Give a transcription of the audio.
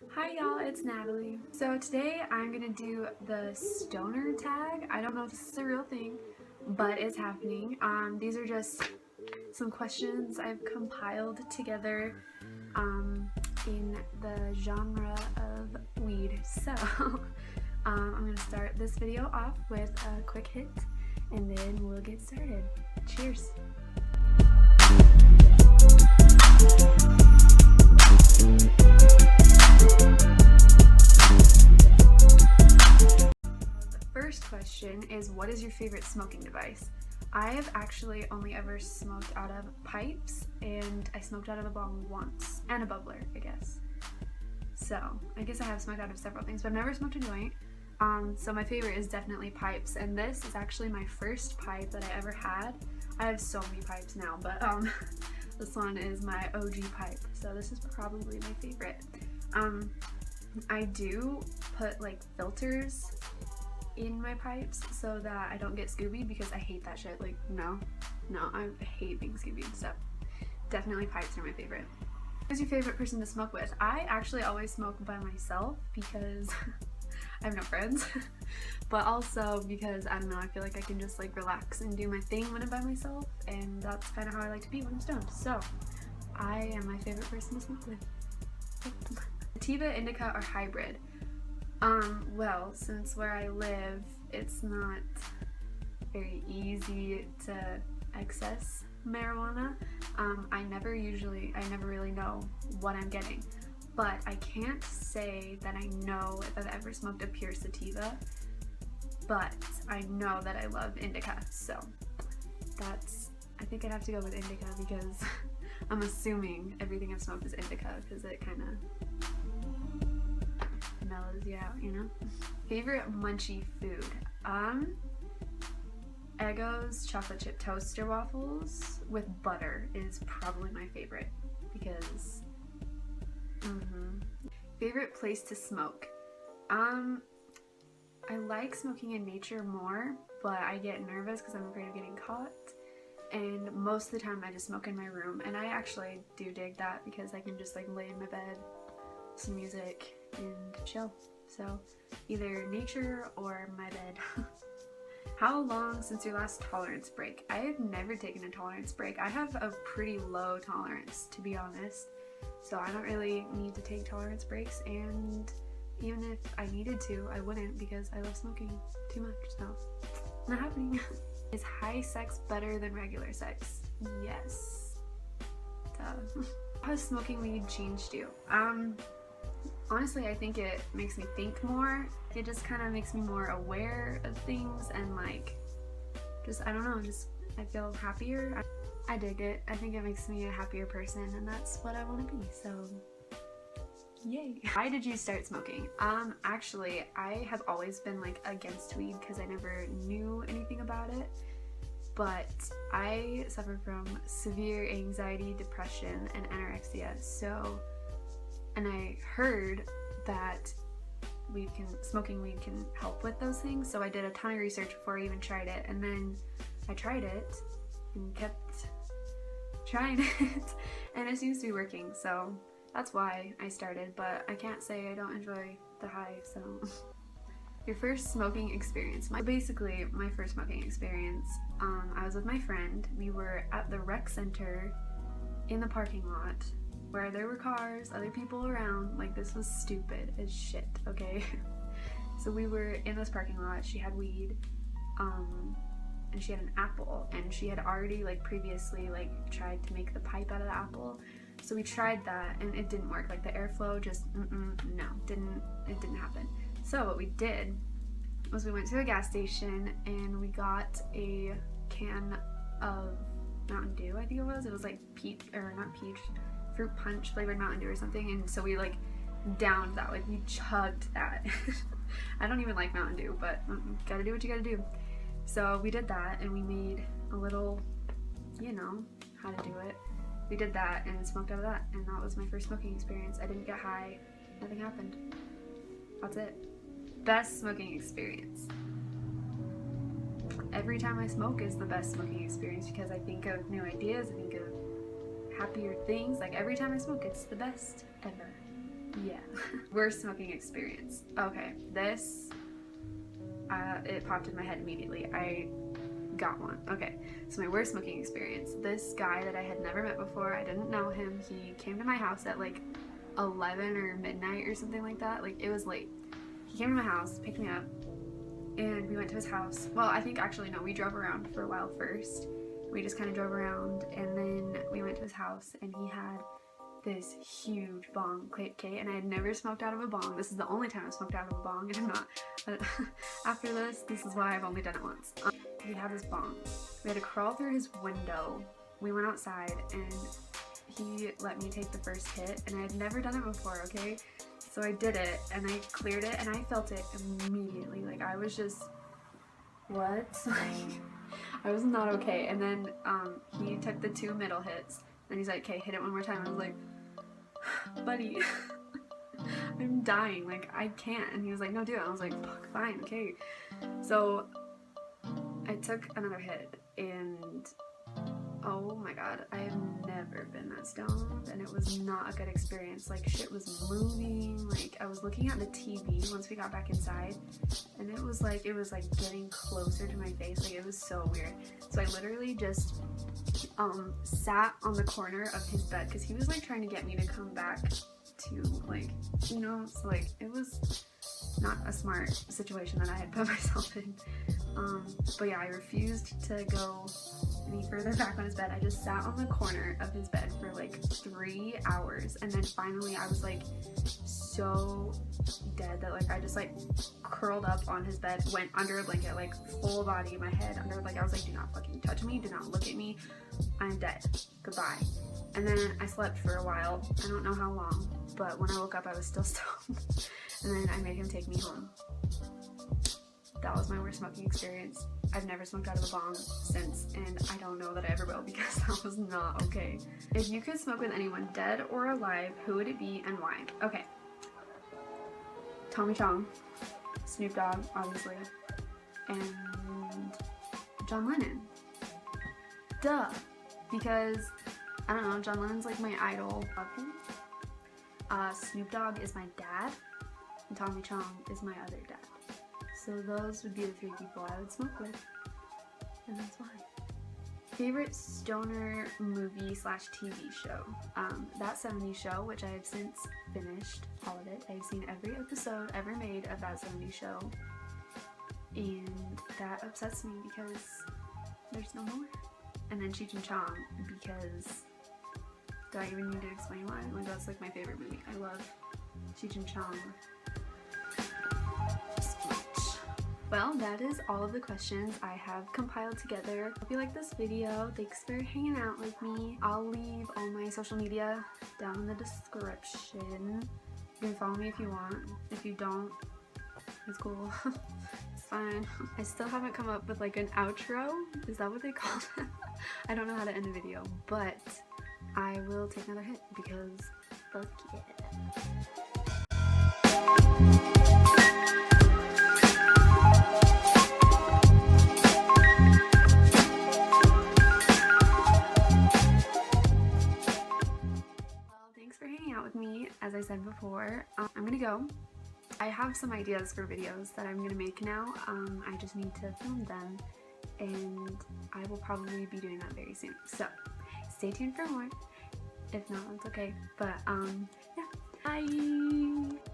Hi y'all, it's Natalie. So today I'm gonna do the stoner tag. I don't know if this is a real thing, but it's happening. These are just some questions I've compiled together in the genre of weed. So I'm gonna start this video off with a quick hit and then we'll get started. Cheers! First question is, what is your favorite smoking device? I have actually only ever smoked out of pipes, and I smoked out of a bong once, and a bubbler, I guess. So, I guess I have smoked out of several things, but I've never smoked a joint. So my favorite is definitely pipes, and this is actually my first pipe that I ever had. I have so many pipes now, but this one is my OG pipe, so this is probably my favorite. I do put like filters in my pipes so that I don't get Scoobied because I hate that shit. Like, no, I hate being Scoobied, so definitely pipes are my favorite. Who's your favorite person to smoke with? I actually always smoke by myself because I have no friends, but also because, I don't know, I feel like I can just like relax and do my thing when I'm by myself, and that's kind of how I like to be when I'm stoned. So I am my favorite person to smoke with. Sativa, indica, or hybrid? Well, since where I live, it's not very easy to access marijuana. I never really know what I'm getting, but I can't say that I know if I've ever smoked a pure sativa, but I know that I love indica, so I think I'd have to go with indica because I'm assuming everything I've smoked is indica because it kind of mellows you out, you know? Favorite munchy food? Eggo's chocolate chip toaster waffles with butter is probably my favorite because Favorite place to smoke? I like smoking in nature more, but I get nervous because I'm afraid of getting caught, and most of the time I just smoke in my room, and I actually do dig that because I can just like lay in my bed, some music, and chill. So either nature or my bed. How long since your last tolerance break? I have never taken a tolerance break. I have a pretty low tolerance, to be honest, so I don't really need to take tolerance breaks, and even if I needed to, I wouldn't because I love smoking too much, so not happening. Is high sex better than regular sex? Yes. Duh. How has smoking weed changed you? Honestly, I think it makes me think more. It just kind of makes me more aware of things and like, just, I don't know, just I feel happier. I dig it. I think it makes me a happier person, and that's what I want to be, so yay. Why did you start smoking? Actually, I have always been like against weed because I never knew anything about it, but I suffer from severe anxiety, depression, and anorexia, and I heard that smoking weed can help with those things, so I did a ton of research before I even tried it, and then I tried it and kept trying it, and it seems to be working, so that's why I started, but I can't say I don't enjoy the high, so. Your first smoking experience. Basically, my first smoking experience, I was with my friend. We were at the rec center in the parking lot where there were cars, other people around. Like, this was stupid as shit, okay? So we were in this parking lot. She had weed, and she had an apple, and she had already like previously like tried to make the pipe out of the apple. So we tried that and it didn't work. Like the airflow just it didn't happen. So what we did was we went to a gas station and we got a can of Mountain Dew, I think it was. It was like fruit punch flavored Mountain Dew or something. And so we like downed that, like we chugged that. I don't even like Mountain Dew, but gotta do what you gotta do. So we did that and we made a little, you know, how to do it. We did that and smoked out of that, and that was my first smoking experience. I didn't get high, nothing happened. That's it. Best smoking experience. Every time I smoke is the best smoking experience because I think of new ideas, I think of happier things. Like every time I smoke, it's the best ever. Yeah. Worst smoking experience. Okay, this, it popped in my head immediately. I got one. Okay, so my worst smoking experience. This guy that I had never met before, I didn't know him. He came to my house at like 11 or midnight or something like that. Like, it was late. He came to my house, picked me up, and we went to his house. Well, I think actually no, we drove around for a while first. We just kind of drove around, and then we went to his house, and he had this huge bong, okay, and I had never smoked out of a bong. This is the only time I've smoked out of a bong, and I'm not, after this is why I've only done it once. He had this bong. We had to crawl through his window. We went outside, and he let me take the first hit, and I had never done it before, okay? So I did it, and I cleared it, and I felt it immediately. Like, I was just, what? I was not okay. And then he took the 2 middle hits, and he's like, okay, hit it one more time. I was like, buddy, I'm dying, like, I can't. And he was like, no, do it. I was like, fuck, fine, okay. So I took another hit, and oh my god, I have never been that stoned, and it was not a good experience. Like, shit was moving, like, I was looking at the TV once we got back inside, and it was like getting closer to my face. Like, it was so weird. So I literally just sat on the corner of his bed, because he was like trying to get me to come back to, like, you know, so like, it was not a smart situation that I had put myself in. But yeah, I refused to go any further back on his bed. I just sat on the corner of his bed for like 3 hours, and then finally I was like so dead that like I just like curled up on his bed, went under a blanket, like full body, my head under, like I was like, do not fucking touch me, do not look at me, I'm dead, goodbye. And then I slept for a while, I don't know how long, but when I woke up I was still stoned. And then I made him take me home. That was my worst smoking experience. I've never smoked out of a bong since, and I don't know that I ever will, because that was not okay. If you could smoke with anyone, dead or alive, who would it be and why? Okay. Tommy Chong, Snoop Dogg, obviously, and John Lennon. Duh. Because, I don't know, John Lennon's like my idol. Love him. Snoop Dogg is my dad, and Tommy Chong is my other dad. So those would be the 3 people I would smoke with, and that's why. Favorite stoner movie / TV show? That 70s Show, which I have since finished all of it. I've seen every episode ever made of that 70s Show, and that upsets me because there's no more. And then Cheech and Chong, because do I even need to explain why? Like, that's like my favorite movie. I love Cheech and Chong. Well, that is all of the questions I have compiled together. Hope you like this video. Thanks for hanging out with me. I'll leave all my social media down in the description. You can follow me if you want. If you don't, it's cool. It's fine. I still haven't come up with like an outro. Is that what they call it? I don't know how to end a video, but I will take another hit because fuck yeah. With me, as I said before. I'm gonna go. I have some ideas for videos that I'm gonna make now. I just need to film them, and I will probably be doing that very soon. So stay tuned for more. If not, it's okay. But yeah, bye.